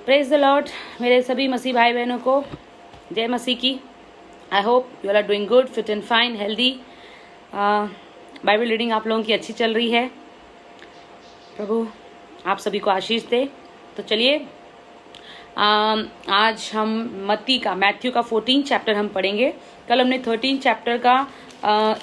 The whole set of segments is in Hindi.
Praise the Lord. मेरे सभी मसीह भाई बहनों को जय मसीह की। I hope you are doing good, fit and fine, healthy. Bible reading आप लोगों की अच्छी चल रही है। प्रभु आप सभी को आशीष दे। तो चलिए आज हम मैथ्यू का 14 चैप्टर हम पढ़ेंगे। कल हमने 13 चैप्टर का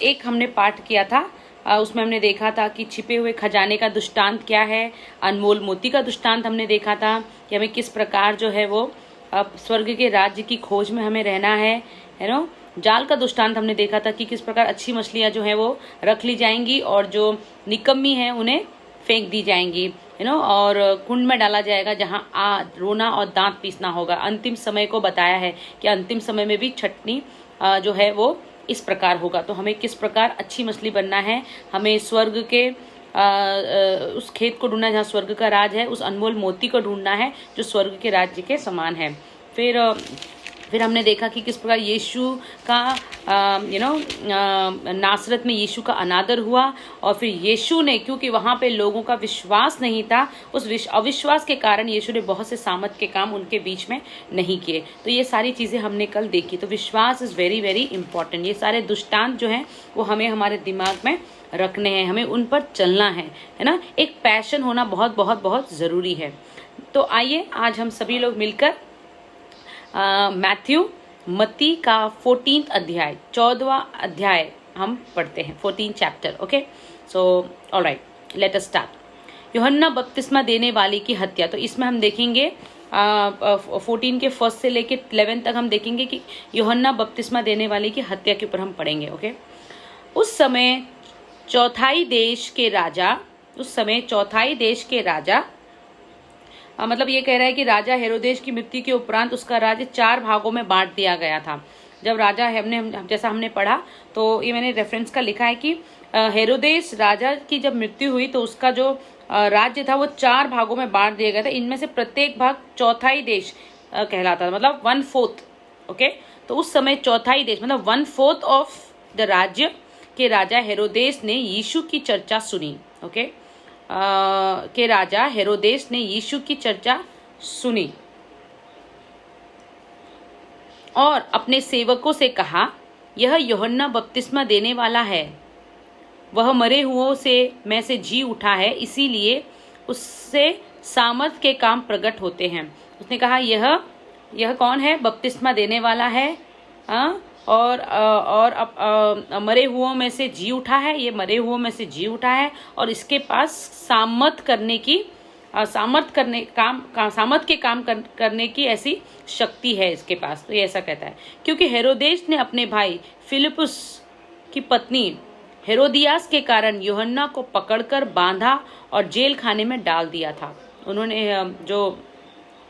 एक हमने पाठ किया था। उसमें हमने देखा था कि छिपे हुए खजाने का दृष्टांत क्या है, अनमोल मोती का दृष्टांत हमने देखा था कि हमें किस प्रकार जो है वो स्वर्ग के राज्य की खोज में हमें रहना है नो। जाल का दृष्टांत हमने देखा था कि किस प्रकार अच्छी मछलियां जो है वो रख ली जाएंगी और जो निकम्मी है उन्हें फेंक दी जाएंगी और कुंड में डाला जाएगा जहां रोना और दांत पीसना होगा। अंतिम समय को बताया है कि अंतिम समय में भी छटनी जो है वो इस प्रकार होगा। तो हमें किस प्रकार अच्छी मछली बनना है, हमें स्वर्ग के उस खेत को ढूंढना है जहाँ स्वर्ग का राज है, उस अनमोल मोती को ढूंढना है जो स्वर्ग के राज्य के समान है। फिर हमने देखा कि किस प्रकार यीशु का नासरत में यीशु का अनादर हुआ और फिर यीशु ने, क्योंकि वहाँ पे लोगों का विश्वास नहीं था, उस अविश्वास के कारण यीशु ने बहुत से सामर्थ के काम उनके बीच में नहीं किए। तो ये सारी चीज़ें हमने कल देखी। तो विश्वास इज़ वेरी वेरी इंपॉर्टेंट। ये सारे दृष्टांत जो हैं वो हमें हमारे दिमाग में रखने हैं, हमें उन पर चलना है ना। एक पैशन होना बहुत बहुत बहुत ज़रूरी है। तो आइए आज हम सभी लोग मिलकर मत्ती का 14th अध्याय, 14वां अध्याय हम पढ़ते हैं। 14 chapter. Okay, so alright, let us start. यूहन्ना बपतिस्मा देने वाले की हत्या। तो इसमें हम देखेंगे 14 के 1 से लेके 11 तक हम देखेंगे कि यूहन्ना बपतिस्मा देने वाले की हत्या के ऊपर हम पढ़ेंगे। ओके, उस समय चौथाई देश के राजा मतलब ये कह रहा है कि राजा हेरोदेस की मृत्यु के उपरांत उसका राज्य 4 भागों में बांट दिया गया था। जब राजा जैसा हमने पढ़ा तो ये मैंने रेफरेंस का लिखा है कि हेरोदेस राजा की जब मृत्यु हुई तो उसका जो राज्य था वो 4 भागों में बांट दिया गया था। इनमें से प्रत्येक भाग चौथाई देश कहलाता था, मतलब 1/4। ओके, तो उस समय चौथाई देश मतलब 1/4 ऑफ द राज्य के राजा हेरोदेस ने यीशु की चर्चा सुनी। ओके, के राजा हेरोदेस ने यीशु की चर्चा सुनी और अपने सेवकों से कहा, यह यूहन्ना बपतिस्मा देने वाला है, वह मरे हुओं में से जी उठा है, इसीलिए उससे सामर्थ के काम प्रकट होते हैं। उसने कहा यह कौन है? बपतिस्मा देने वाला है और मरे हुओं में से जी उठा है। ये मरे हुओं में से जी उठा है और इसके पास सामर्थ के काम करने की ऐसी शक्ति है इसके पास। तो ये ऐसा कहता है क्योंकि हेरोदेस ने अपने भाई फिलिपुस की पत्नी हेरोदियास के कारण यूहन्ना को पकड़कर बांधा और जेल खाने में डाल दिया था। उन्होंने जो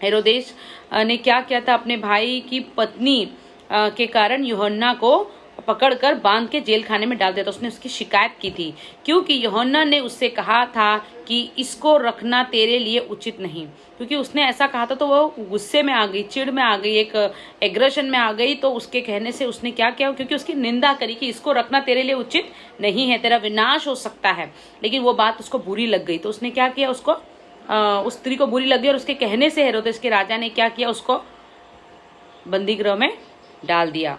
हेरोदेस ने क्या किया था, अपने भाई की पत्नी के कारण यूहन्ना को पकड़कर बांध के जेल खाने में डाल दिया था। उसने उसकी शिकायत की थी क्योंकि यूहन्ना ने उससे कहा था कि इसको रखना तेरे लिए उचित नहीं। क्योंकि उसने ऐसा कहा था तो वो गुस्से में आ गई, चिढ़ में आ गई, एक एग्रेशन में आ गई। तो उसके कहने से उसने क्या किया, क्योंकि उसकी निंदा करी कि इसको रखना तेरे लिए उचित नहीं है, तेरा विनाश हो सकता है। लेकिन वो बात उसको बुरी लग गई तो उसने क्या किया, उसको उस स्त्री को बुरी लग गई और उसके कहने से हेरोदेस के राजा ने क्या किया, उसको बंदी गृह में डाल दिया।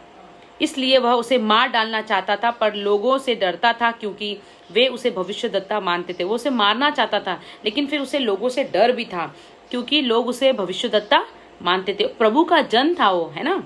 इसलिए वह उसे मार डालना चाहता था पर लोगों से डरता था क्योंकि वे उसे भविष्यद्वक्ता मानते थे। वो उसे मारना चाहता था लेकिन फिर उसे लोगों से डर भी था क्योंकि लोग उसे भविष्यद्वक्ता मानते थे। प्रभु का जन था वो, है ना,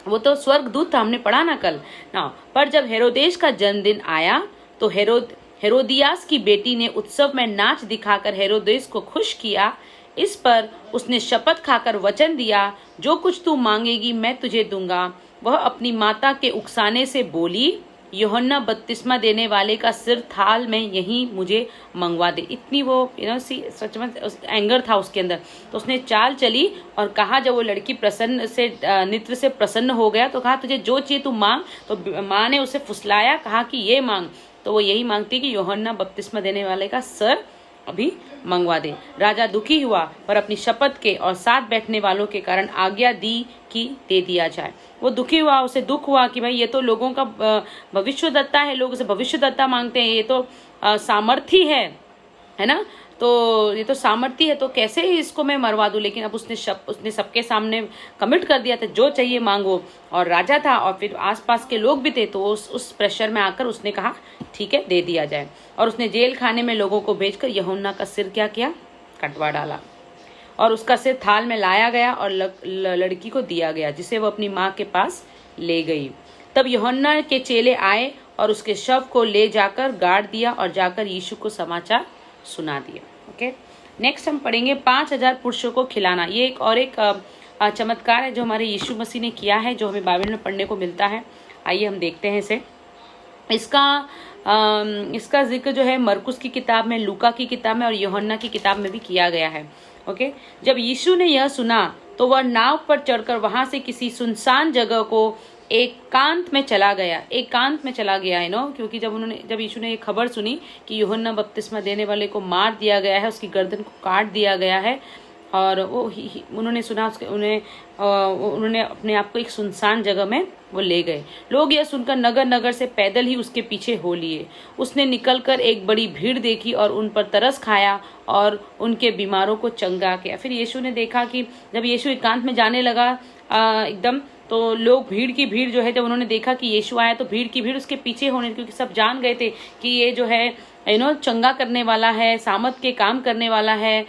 वो तो स्वर्गदूत था, हमने पढ़ा ना कल ना। पर जब हेरोदेस का जन्मदिन आया तो हेरोदियास की बेटी ने उत्सव में नाच दिखाकर हेरोदेस को खुश किया। इस पर उसने शपथ खाकर वचन दिया, जो कुछ तू मांगेगी मैं तुझे दूंगा। वह अपनी माता के उकसाने से बोली, यूहन्ना बपतिस्मा देने वाले का सिर थाल में यहीं मुझे मंगवा दे। इतनी वो सच में एंगर था उसके अंदर। तो उसने चाल चली और कहा, जब वो लड़की नृत्य से प्रसन्न हो गया तो कहा, तुझे जो चाहिए तू मांग। तो माँ ने उसे फुसलाया, कहा कि ये मांग। तो वो यही मांगती कि यूहन्ना बपतिस्मा देने वाले का सर अभी मंगवा दे। राजा दुखी हुआ पर अपनी शपथ के और साथ बैठने वालों के कारण आज्ञा दी कि दे दिया जाए। वो दुखी हुआ, उसे दुख हुआ कि भाई ये तो लोगों का भविष्यद्वक्ता है, लोग उसे भविष्यद्वक्ता मांगते हैं, ये तो सामर्थी है, है ना। तो ये तो सामर्थ्य है, तो कैसे ही इसको मैं मरवा दूं। लेकिन अब उसने सबके सामने कमिट कर दिया था, जो चाहिए मांगो। और राजा था और फिर आसपास के लोग भी थे, तो उस प्रेशर में आकर उसने कहा ठीक है, दे दिया जाए। और उसने जेल खाने में लोगों को भेजकर यूहन्ना का सिर क्या किया, कटवा डाला। और उसका सिर थाल में लाया गया और लड़की को दिया गया, जिसे वो अपनी माँ के पास ले गई। तब यूहन्ना के चेले आए और उसके शव को ले जाकर गाड़ दिया और जाकर यीशु को समाचार सुना दिया। ओके, नेक्स्ट हम पढ़ेंगे 5000 पुरुषों को खिलाना। ये एक चमत्कार है जो हमारे यीशु मसीह ने किया है, जो हमें बाइबल में पढ़ने को मिलता है। आइए हम देखते हैं इसे। इसका जिक्र जो है मरकुस की किताब में, लूका की किताब में और यूहन्ना की किताब में भी किया गया है। ओके, जब यीशु ने यह सुना तो वह नाव पर चढ़कर वहां से किसी सुनसान जगह को एकांत में चला गया है नो, क्योंकि जब यीशु ने ये खबर सुनी कि यूहन्ना बपतिस्मा देने वाले को मार दिया गया है, उसकी गर्दन को काट दिया गया है, और उन्होंने सुना उन्होंने अपने आप को एक सुनसान जगह में वो ले गए। लोग यह सुनकर नगर नगर से पैदल ही उसके पीछे हो लिए। उसने निकलकर एक बड़ी भीड़ देखी और उन पर तरस खाया और उनके बीमारों को चंगा किया। फिर यीशु ने देखा कि जब यीशु एकांत में जाने लगा एकदम, तो लोग भीड़ की भीड़ जो है, जब उन्होंने देखा कि यीशु आया तो भीड़ की भीड़ उसके पीछे होने, क्योंकि सब जान गए थे कि ये जो है चंगा करने वाला है, सामर्थ के काम करने वाला है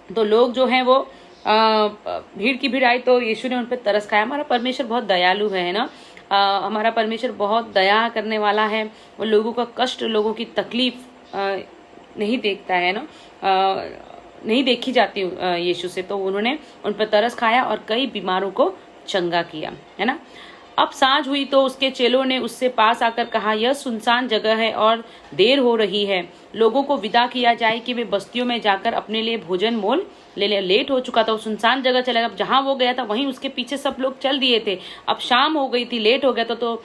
तो लोग जो हैं वो भीड़ की भीड़ आई, तो यीशु ने उन पर तरस खाया। हमारा परमेश्वर बहुत दयालु है ना। हमारा परमेश्वर बहुत दया करने वाला है। वो लोगों का कष्ट, लोगों की तकलीफ नहीं देखता है ना, नहीं देखी जाती यीशु से। तो उन्होंने उन पर तरस खाया और कई बीमारों को चंगा किया, है ना। अब सांझ हुई तो उसके चेलों ने उससे पास आकर कहा, यह सुनसान जगह है और देर हो रही है, लोगों को विदा किया जाए कि वे बस्तियों में जाकर अपने लिए भोजन मोल ले ले। लेट हो चुका था, वो सुनसान जगह चला गया। जहां वो गया था वहीं उसके पीछे सब लोग चल दिए थे। अब शाम हो गई थी, लेट हो गया था, तो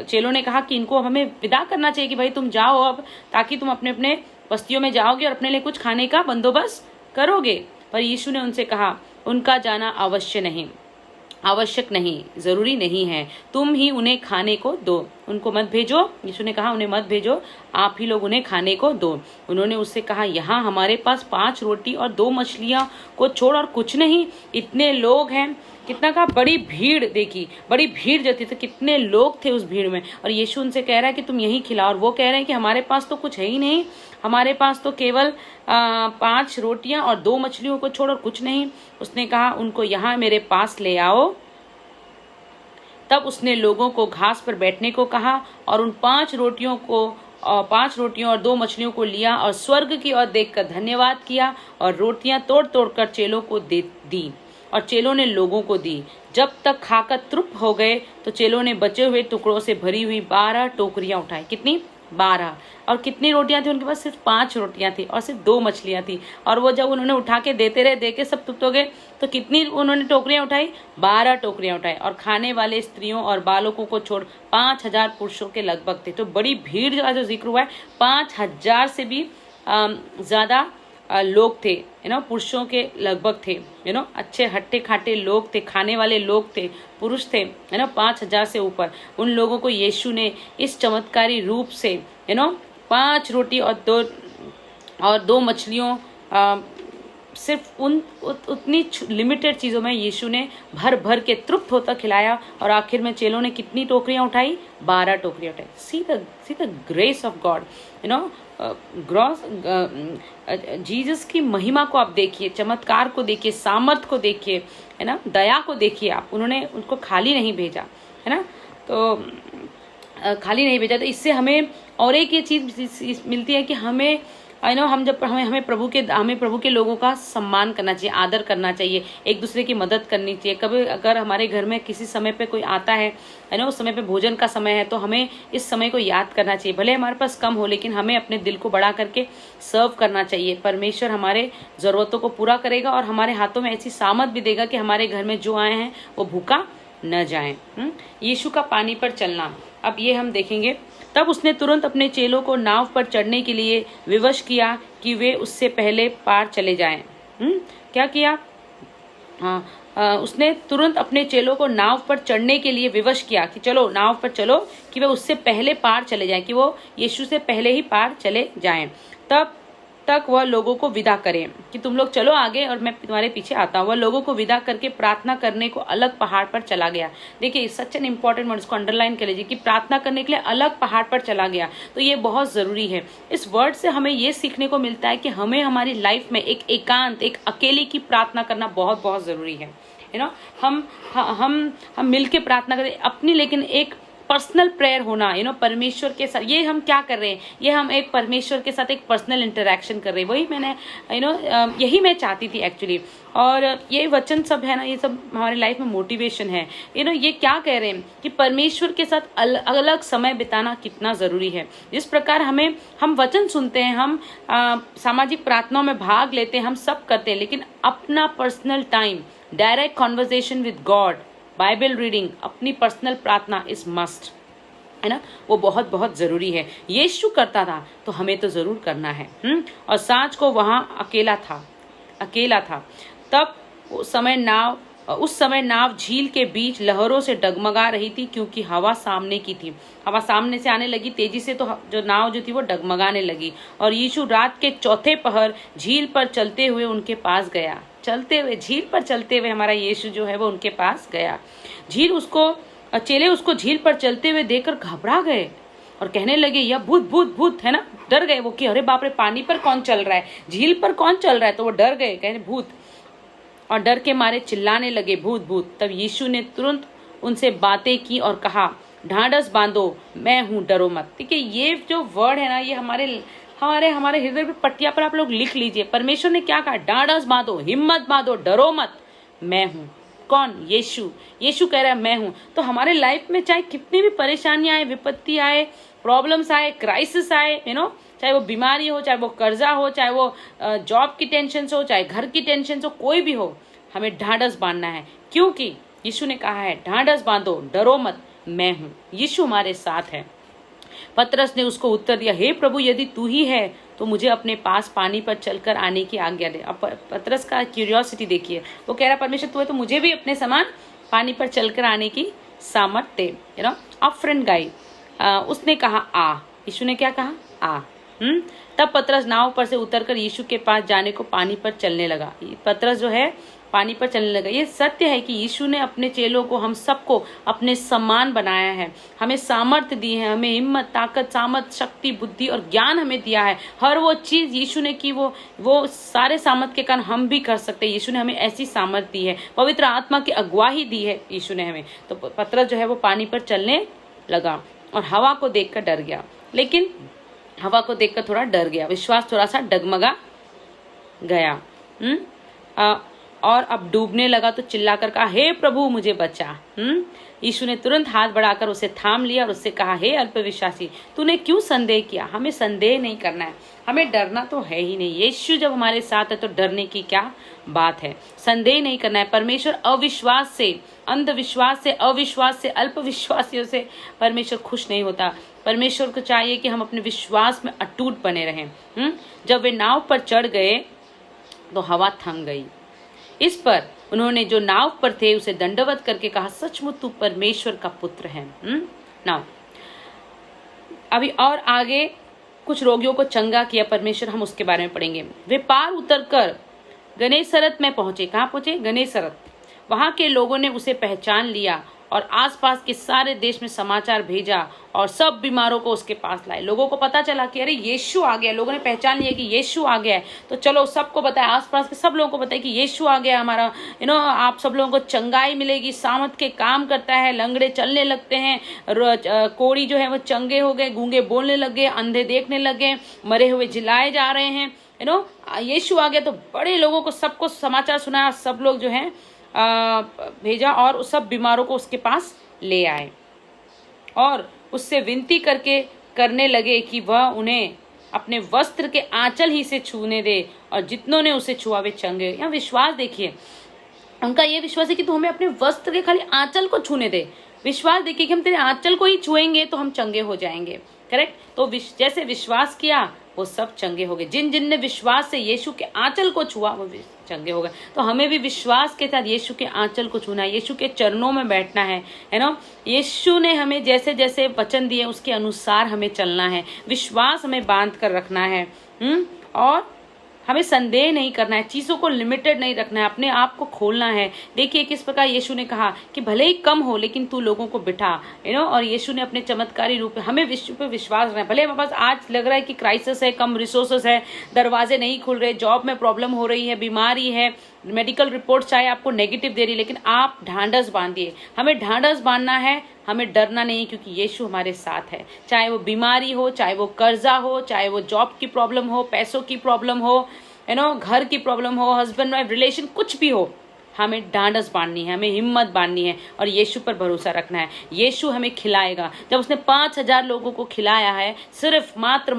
चेलों ने कहा कि इनको हमें विदा करना चाहिए कि भाई तुम जाओ अब, ताकि तुम अपने अपने बस्तियों में जाओगे और अपने लिए कुछ खाने का बंदोबस्त करोगे। पर यीशु ने उनसे कहा, उनका जाना आवश्यक नहीं, जरूरी नहीं है, तुम ही उन्हें खाने को दो, उनको मत भेजो। यीशु ने कहा उन्हें मत भेजो, आप ही लोग उन्हें खाने को दो। उन्होंने उससे कहा, यहाँ हमारे पास 5 रोटी और 2 मछलियां को छोड़ और कुछ नहीं, इतने लोग हैं। कितना का बड़ी भीड़ देखी, बड़ी भीड़ जो थी, तो कितने लोग थे उस भीड़ में। और यीशु उनसे कह रहा है कि तुम यही खिलाओ, और वो कह रहे हैं कि हमारे पास तो कुछ है ही नहीं, हमारे पास तो केवल 5 रोटियां और 2 मछलियों को छोड़ और कुछ नहीं। उसने कहा, उनको यहाँ मेरे पास ले आओ। तब उसने लोगों को घास पर बैठने को कहा और उन 5 रोटियों और 2 मछलियों को लिया और स्वर्ग की ओर देखकर धन्यवाद किया और रोटियां तोड़ तोड़ कर चेलों को दी और चेलों ने लोगों को दी। जब तक खाकर तृप्त हो गए तो चेलों ने बचे हुए टुकड़ों से भरी हुई 12 टोकरियां उठाई। कितनी? 12। और कितनी रोटियां थी उनके पास? सिर्फ 5 रोटियां थी और सिर्फ 2 मछलियां थी। और वो जब उन्होंने उठा के देते रहे, देके सब तृप्त हो गए, तो कितनी उन्होंने टोकरियां उठाई? 12 टोकरियां उठाई। और खाने वाले स्त्रियों और बालकों को छोड़ 5000 पुरुषों के लगभग थे। तो बड़ी भीड़ का जो जिक्र हुआ है, 5000 से भी ज्यादा लोग थे, पुरुषों के लगभग थे, अच्छे हट्टे खाटे लोग थे, खाने वाले लोग थे, पुरुष थे, 5000 से ऊपर। उन लोगों को यीशु ने इस चमत्कारी रूप से 5 रोटी और 2 मछलियों, सिर्फ उतनी लिमिटेड चीजों में यीशु ने भर भर के तृप्त होता खिलाया। और आखिर में चेलों ने कितनी टोकरियां उठाई? 12 टोकरियां उठाई। See the grace of God, Jesus की महिमा को आप देखिए, चमत्कार को देखिए, सामर्थ को देखिए, है ना, दया को देखिए आप। उन्होंने उनको खाली नहीं भेजा, है ना, तो खाली नहीं भेजा। तो इससे हमें और एक ये चीज मिलती है कि हमें हमें प्रभु के लोगों का सम्मान करना चाहिए, आदर करना चाहिए, एक दूसरे की मदद करनी चाहिए। कभी अगर हमारे घर में किसी समय पे कोई आता है उस समय पे भोजन का समय है, तो हमें इस समय को याद करना चाहिए। भले हमारे पास कम हो, लेकिन हमें अपने दिल को बड़ा करके सर्व करना चाहिए। परमेश्वर हमारे जरूरतों को पूरा करेगा और हमारे हाथों में ऐसी सामत भी देगा कि हमारे घर में जो आए हैं वो भूखा न जाए। यीशु का पानी पर चलना, अब ये हम देखेंगे। तब उसने तुरंत अपने चेलों को नाव पर चढ़ने के लिए विवश किया कि वे उससे पहले पार चले जाएं। क्या किया? उसने तुरंत अपने चेलों को नाव पर चढ़ने के लिए विवश किया कि चलो नाव पर चलो, कि वे उससे पहले पार चले जाएं, कि वो यीशु से पहले ही पार चले जाएं। तब तक वह लोगों को विदा करे, कि तुम लोग चलो आगे और मैं तुम्हारे पीछे आता हूँ। वह लोगों को विदा करके प्रार्थना करने को अलग पहाड़ पर चला गया। देखिए सच एन इंपॉर्टेंट वर्ड, इसको अंडरलाइन कर लीजिए कि प्रार्थना करने के लिए अलग पहाड़ पर चला गया। तो ये बहुत जरूरी है। इस वर्ड से हमें ये सीखने को मिलता है कि हमें हमारी लाइफ में एक एकांत, एक अकेले की प्रार्थना करना बहुत बहुत जरूरी है। हम मिल के प्रार्थना करें अपनी, लेकिन एक पर्सनल प्रेयर होना, परमेश्वर के साथ। ये हम क्या कर रहे हैं, ये हम एक परमेश्वर के साथ एक पर्सनल इंटरेक्शन कर रहे हैं। वही मैंने यही मैं चाहती थी एक्चुअली। और ये वचन सब है ना, ये सब हमारी लाइफ में मोटिवेशन है। ये क्या कह रहे हैं कि परमेश्वर के साथ अलग समय बिताना कितना जरूरी है। जिस प्रकार हम वचन सुनते हैं, हम सामाजिक प्रार्थनाओं में भाग लेते हैं, हम सब करते हैं, लेकिन अपना personal time, direct conversation with God, Bible reading, अपनी पर्सनल प्रार्थना इज मस्ट, है ना, वो बहुत बहुत जरूरी है। यीशु करता था तो हमें तो जरूर करना है। और सांझ को वहां अकेला था। तब उस समय नाव झील के बीच लहरों से डगमगा रही थी, क्योंकि हवा सामने की थी। हवा सामने से आने लगी तेजी से, तो जो नाव जो थी वो डगमगाने लगी। और यीशु रात के चौथे पहर झील पर चलते हुए उनके पास गया। झील पर चलते हुए हमारा यीशु जो है वो उनके पास गया। चेले उसको झील पर चलते हुए देखकर घबरा गए और कहने लगे, यह भूत, है ना। डर गए वो कि अरे बाप रे, पानी पर कौन चल रहा है, झील पर कौन चल रहा है। तो वो डर गए, कहे भूत, और डर के मारे चिल्लाने लगे, भूत। तब यीशु ने तुरंत उनसे बातें की और कहा, ढांढस बांधो, मैं हूं, डरो मत। देखिए ये जो वर्ड है ना, ये हमारे हृदय पे पट्टिया पर आप लोग लिख लीजिए। परमेश्वर ने क्या कहा, ढांढस बांधो, हिम्मत बांधो, डरो मत, मैं हूं। कौन? यीशु कह रहा है मैं हूं। तो हमारे लाइफ में चाहे कितनी भी परेशानियां आए, विपत्ति आए, प्रॉब्लम्स आए, क्राइसिस आए, चाहे वो बीमारी हो, चाहे वो कर्जा हो, चाहे वो जॉब की टेंशन हो, चाहे घर की टेंशन हो, कोई भी हो, हमें ढांढस बांधना है, क्योंकि यीशु ने कहा है ढांढस बांधो, डरो मत, मैं हूं। यीशु हमारे साथ है। पतरस ने उसको उत्तर दिया, हे प्रभु, यदि तू ही है तो मुझे अपने पास पानी पर चलकर आने की आज्ञा दे। अब पतरस का क्यूरियोसिटी देखिए, वो कह रहा परमेश्वर तू है तो मुझे भी अपने समान पानी पर चलकर आने की सामर्थ्य दे। अपफ्रंट गाई, उसने कहा आ। यीशु ने क्या कहा? आ। तब पतरस नाव पर से उतरकर यीशु के पास जाने को पानी पर चलने लगा। पतरस जो है पानी पर चलने लगा। ये सत्य है कि यीशु ने अपने चेलों को, हम सबको अपने समान बनाया है, हमें सामर्थ्य दी है, हमें हिम्मत, ताकत, सामर्थ्य, शक्ति, बुद्धि और ज्ञान हमें दिया है। हर वो चीज यीशु ने की, वो सारे सामर्थ्य के कारण हम भी कर सकते हैं। यीशु ने हमें ऐसी सामर्थ्य दी है, पवित्र आत्मा की अगुवाई दी है यीशु ने हमें। तो पतरस जो है वो पानी पर चलने लगा और हवा को देखकर डर गया। लेकिन हवा को देखकर थोड़ा डर गया, विश्वास थोड़ा सा डगमगा गया। और अब डूबने लगा तो चिल्लाकर कहा, हे प्रभु मुझे बचा। यीशु ने तुरंत हाथ बढ़ाकर उसे थाम लिया और उससे कहा, हे अल्पविश्वासी, तूने क्यों संदेह किया? हमें संदेह नहीं करना है, हमें डरना तो है ही नहीं। यीशु जब हमारे साथ है तो डरने की क्या बात है? संदेह नहीं करना है। परमेश्वर अविश्वास से, अंधविश्वास से, अविश्वास से, अल्पविश्वासियों से परमेश्वर खुश नहीं होता। परमेश्वर को चाहिए कि हम अपने विश्वास में अटूट बने रहें। जब वे नाव पर चढ़ गए तो हवा थम गई। इस पर उन्होंने जो नाव पर थे उसे दंडवत करके कहा, सचमुच तू परमेश्वर का पुत्र है। नाउ अभी और आगे कुछ रोगियों को चंगा किया परमेश्वर, हम उसके बारे में पढ़ेंगे। वे पार उतरकर गनेसरत में पहुंचे। कहाँ पहुंचे? गनेसरत। वहां के लोगों ने उसे पहचान लिया और आसपास के सारे देश में समाचार भेजा और सब बीमारों को उसके पास लाए। लोगों को पता चला कि अरे यीशु आ गया, लोगों ने पहचान लिया कि यीशु आ गया है, तो चलो सबको बताया, आसपास के सब लोगों को बताया कि यीशु आ गया हमारा। आप सब लोगों को चंगाई मिलेगी, सामर्थ के काम करता है, लंगड़े चलने लगते हैं, कोढ़ी जो है वो चंगे हो गए, गूंगे बोलने लगे, अंधे देखने लगे, मरे हुए जिलाए जा रहे हैं। यीशु आ गया तो बड़े लोगों को, सबको समाचार सुनाया, सब लोग जो है भेजा और सब बीमारों को उसके पास ले आए और उससे विनती करने लगे कि वह उन्हें अपने वस्त्र के आंचल ही से छूने दे, और जितनों ने उसे छुआ वे चंगे। यहाँ विश्वास देखिए, उनका ये विश्वास है कि तू हमें अपने वस्त्र के खाली आंचल को छूने दे। विश्वास देखिए कि हम तेरे आंचल को ही छुएंगे तो हम चंगे हो जाएंगे। करेक्ट? तो जैसे विश्वास किया वो सब चंगे हो गए। जिन जिन ने विश्वास से यीशु के आंचल को छुआ वो चंगे हो गए। तो हमें भी विश्वास के साथ यीशु के आंचल को छूना है, यीशु के चरणों में बैठना है ना। यीशु ने हमें जैसे जैसे वचन दिए उसके अनुसार हमें चलना है, विश्वास हमें बांध कर रखना है। और हमें संदेह नहीं करना है, चीज़ों को लिमिटेड नहीं रखना है, अपने आप को खोलना है। देखिए किस प्रकार यीशु ने कहा कि भले ही कम हो लेकिन तू लोगों को बिठा, और यीशु ने अपने चमत्कारी रूप में हमें विश्व पे विश्वास रखना है। भले हमारे पास आज लग रहा है कि क्राइसिस है, कम रिसोर्सेस है, दरवाजे नहीं खुल रहे, जॉब में प्रॉब्लम हो रही है, बीमारी है, मेडिकल रिपोर्ट चाहे आपको नेगेटिव दे रही, लेकिन आप ढांढस बांधिए। हमें ढांढस बांधना है, हमें डरना नहीं, क्योंकि यीशु हमारे साथ है। चाहे वो बीमारी हो, चाहे वो कर्जा हो, चाहे वो जॉब की प्रॉब्लम हो, पैसों की प्रॉब्लम हो, घर की प्रॉब्लम हो, हस्बैंड वाइफ रिलेशन कुछ भी हो, हमें ढांढस बांधनी है, हमें हिम्मत बांधनी है और यीशु पर भरोसा रखना है। यीशु हमें खिलाएगा। जब उसने 5,000 लोगों को खिलाया है सिर्फ मात्र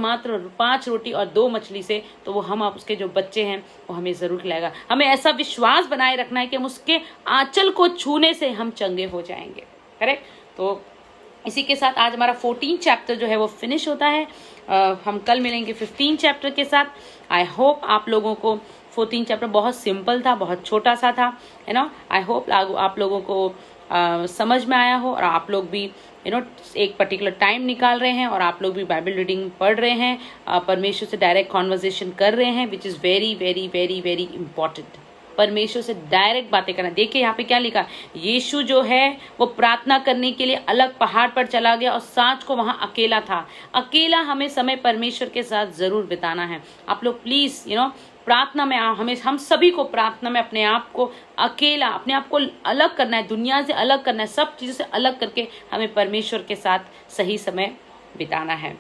5 रोटी और 2 मछली से, तो वो हम उसके जो बच्चे हैं वो हमें जरूर खिलाएगा। हमें ऐसा विश्वास बनाए रखना है कि हम उसके आंचल को छूने से हम चंगे हो जाएंगे। करेक्ट। तो इसी के साथ आज हमारा 14 चैप्टर जो है वो फिनिश होता है। हम कल मिलेंगे 15 चैप्टर के साथ। आई होप आप लोगों को 14 चैप्टर बहुत सिंपल था, बहुत छोटा सा था, है ना। आई होप आप लोगों को समझ में आया हो और आप लोग भी एक पर्टिकुलर टाइम निकाल रहे हैं और आप लोग भी बाइबल रीडिंग पढ़ रहे हैं, परमेश्वर से डायरेक्ट कॉन्वर्सेशन कर रहे हैं, which is very very very very important. परमेश्वर से डायरेक्ट बातें करना। देखिए यहाँ पे क्या लिखा, यीशु जो है वो प्रार्थना करने के लिए अलग पहाड़ पर चला गया और सांझ को वहां अकेला था। अकेला हमें समय परमेश्वर के साथ जरूर बिताना है। आप लोग प्लीज प्रार्थना में हमें, हम सभी को प्रार्थना में अपने आप को अकेला, अपने आप को अलग करना है, दुनिया से अलग करना है, सब चीजों से अलग करके हमें परमेश्वर के साथ सही समय बिताना है।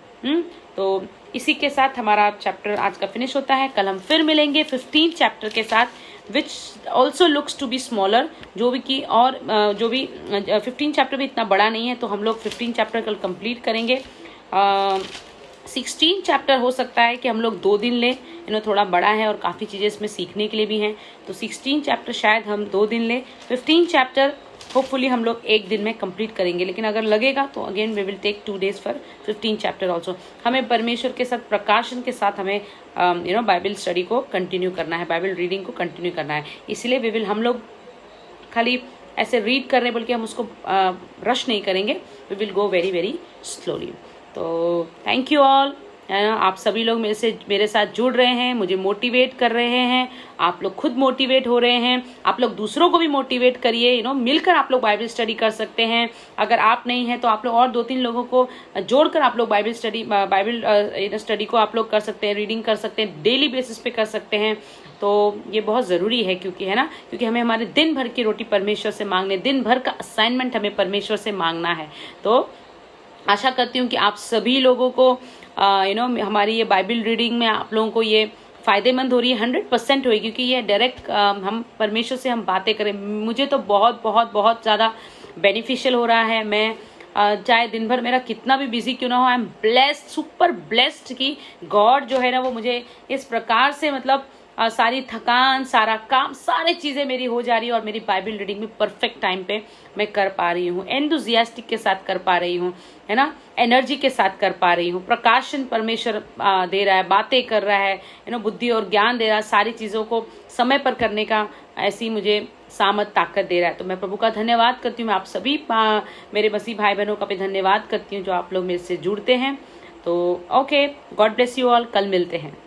तो इसी के साथ हमारा चैप्टर आज का फिनिश होता है। कल हम फिर मिलेंगे 15 चैप्टर के साथ, which also looks to be smaller. जो भी 15 चैप्टर भी इतना बड़ा नहीं है, तो हम लोग 15 चैप्टर कल कंप्लीट करेंगे। 16 चैप्टर हो सकता है कि हम लोग 2 दिन लें, थोड़ा बड़ा है और काफ़ी चीज़ें इसमें सीखने के लिए भी हैं, तो 16 चैप्टर शायद हम 2 दिन लें। 15 चैप्टर होपफुली हम लोग 1 दिन में कंप्लीट करेंगे, लेकिन अगर लगेगा तो again we will take 2 days for 15 chapter also. हमें परमेश्वर के साथ, प्रकाशन के साथ हमें बाइबल स्टडी को कंटिन्यू करना है, बाइबल रीडिंग को कंटिन्यू करना है। इसलिए वी विल, हम लोग खाली ऐसे रीड कर रहे हैं बल्कि हम उसको रश नहीं करेंगे, we will go very very slowly. तो थैंक यू ऑल। आप सभी लोग मेरे साथ जुड़ रहे हैं, मुझे मोटिवेट कर रहे हैं, आप लोग खुद मोटिवेट हो रहे हैं, आप लोग दूसरों को भी मोटिवेट करिए। मिलकर आप लोग बाइबल स्टडी कर सकते हैं। अगर आप नहीं हैं तो आप लोग और 2-3 लोगों को जोड़कर आप लोग बाइबल स्टडी को आप लोग कर सकते हैं, रीडिंग कर सकते हैं, डेली बेसिस पे कर सकते हैं। तो ये बहुत ज़रूरी है, क्योंकि है ना, क्योंकि हमें हमारे दिन भर की रोटी परमेश्वर से मांगने, दिन भर का असाइनमेंट हमें परमेश्वर से मांगना है। तो आशा करती हूँ कि आप सभी लोगों को हमारी ये बाइबल रीडिंग में आप लोगों को ये फ़ायदेमंद हो रही है, 100% होगी, क्योंकि ये डायरेक्ट हम परमेश्वर से हम बातें करें। मुझे तो बहुत बहुत बहुत ज़्यादा बेनिफिशियल हो रहा है। मैं चाहे दिन भर मेरा कितना भी बिजी क्यों ना हो, I am blessed, super blessed कि गॉड जो है ना वो मुझे इस प्रकार से, मतलब सारी थकान, सारा काम, सारी चीज़ें मेरी हो जा रही है और मेरी बाइबल रीडिंग भी परफेक्ट टाइम पे मैं कर पा रही हूँ, एंथुसियास्टिक के साथ कर पा रही हूँ, है ना, एनर्जी के साथ कर पा रही हूँ। प्रकाशन परमेश्वर दे रहा है, बातें कर रहा है, बुद्धि और ज्ञान दे रहा है, सारी चीज़ों को समय पर करने का ऐसी मुझे सामत ताकत दे रहा है। तो मैं प्रभु का धन्यवाद करती हूँ। मैं आप सभी मेरे मसीह भाई बहनों का भी धन्यवाद करती हूँ जो आप लोग मेरे से जुड़ते हैं। तो okay, God bless you all. कल मिलते हैं।